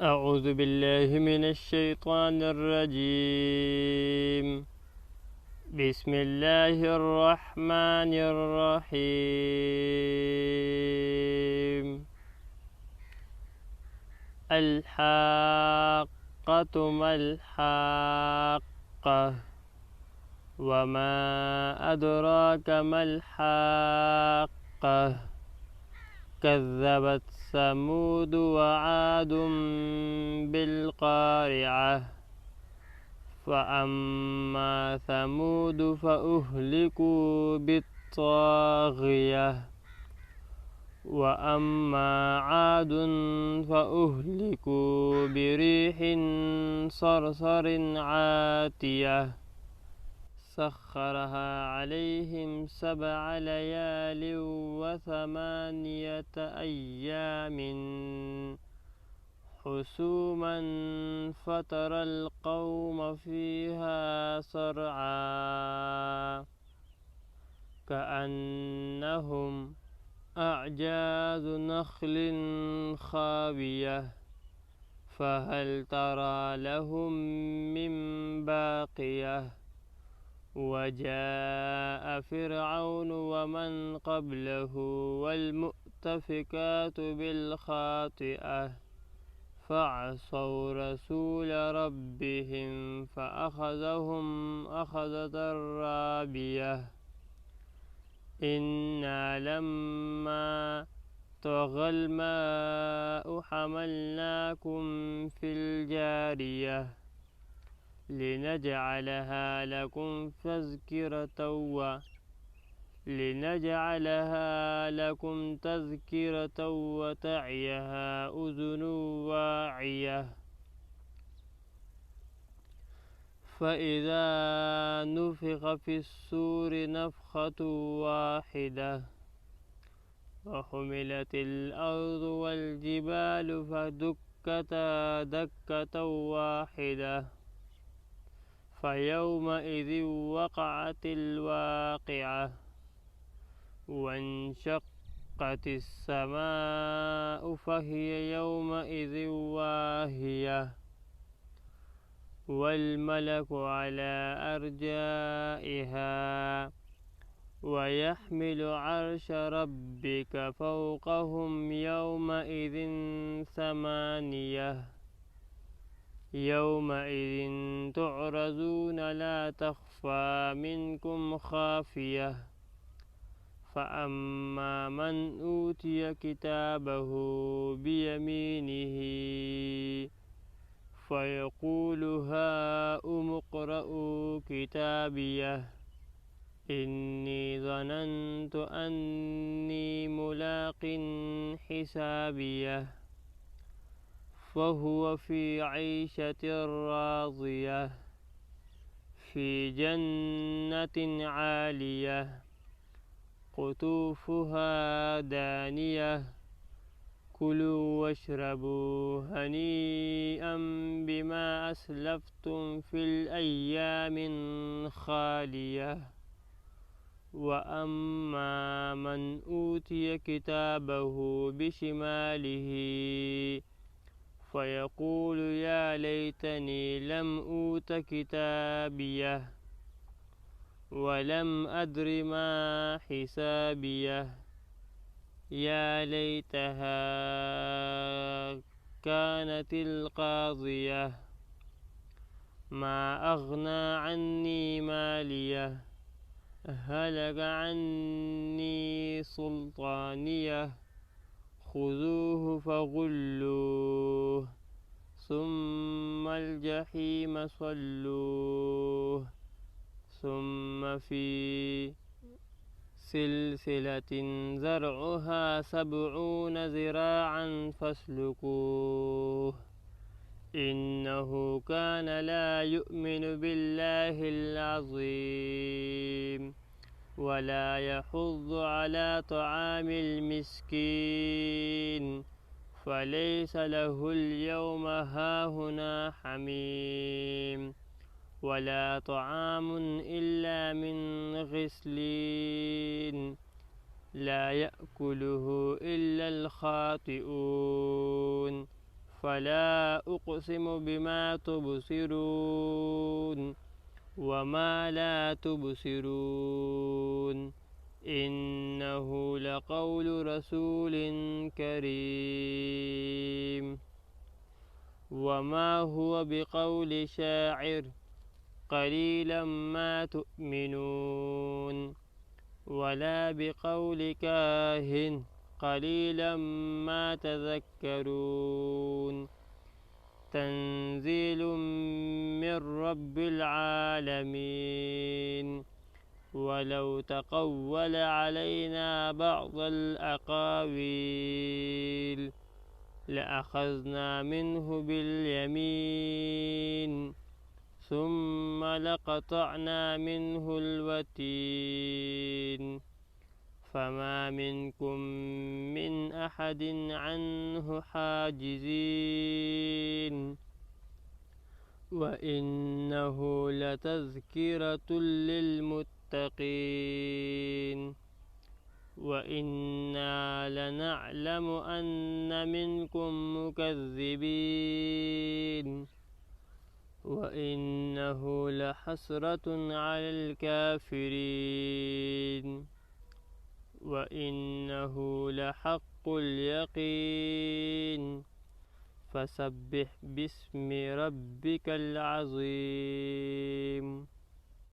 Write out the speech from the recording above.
أعوذ بالله من الشيطان الرجيم. بسم الله الرحمن الرحيم. الحاقة ما الحاقة وما أدراك ما الحاقة كذبت ثمود وعاد بالقارعة فأما ثمود فأهلكوا بالطاغية وأما عاد فأهلكوا بريح صرصر عاتية سخرها عليهم 7 ليال و8 أيام حسوما فترى القوم فيها صرعى كأنهم أعجاز نخل خاوية فهل ترى لهم من باقية وجاء فرعون ومن قبله والمؤتفكات بالخاطئة فعصوا رسول ربهم فأخذهم أخذة رابية إنا لما طغى الماء حملناكم في الجارية لنجعلها لكم تذكرة وتعيها أذن واعية فإذا نفخ في الصور نفخة واحدة وحملت الأرض والجبال فدكتا دكة واحدة فيومئذ وقعت الواقعة وانشقت السماء فهي يومئذ واهية والملك على أرجائها ويحمل عرش ربك فوقهم يومئذ 8 يومئذ تعرضون لا تخفى منكم خافية فأما من أوتي كتابه بيمينه فيقول هاؤم اقرءوا كتابيه إني ظننت أني ملاق حسابيه فهو في عيشة راضية في جنة عالية قطوفها دانية كلوا واشربوا هنيئا بما أسلفتم في الأيام الخالية وأما من أوتي كتابه بشماله فيقول يا ليتني لم أوت كتابيه ولم أدر ما حسابيه يا ليتها كانت القاضية ما أغنى عني ماليه هلك عني سلطانيه خذوه فغلوه ثم الجحيم صلوه ثم في سلسلة زرعها 70 ذراعا فاسلكوه إنه كان لا يؤمن بالله العظيم ولا يحض على طعام المسكين فليس له اليوم هاهنا حميم ولا طعام إلا من غسلين لا يأكله إلا الخاطئون فلا أقسم بما تبصرون وما لا تبصرون إنه لقول رسول كريم وما هو بقول شاعر قليلا ما تؤمنون ولا بقول كاهن قليلا ما تذكرون تنزيل من رب العالمين ولو تقول علينا بعض الأقاويل لأخذنا منه باليمين ثم لقطعنا منه الوتين فما منكم من أحد عنه حاجزين وإنه لتذكرة للمتقين وإنا لنعلم أن منكم مكذبين وإنه لحسرة على الكافرين وإنه لحق اليقين فسبح باسم ربك العظيم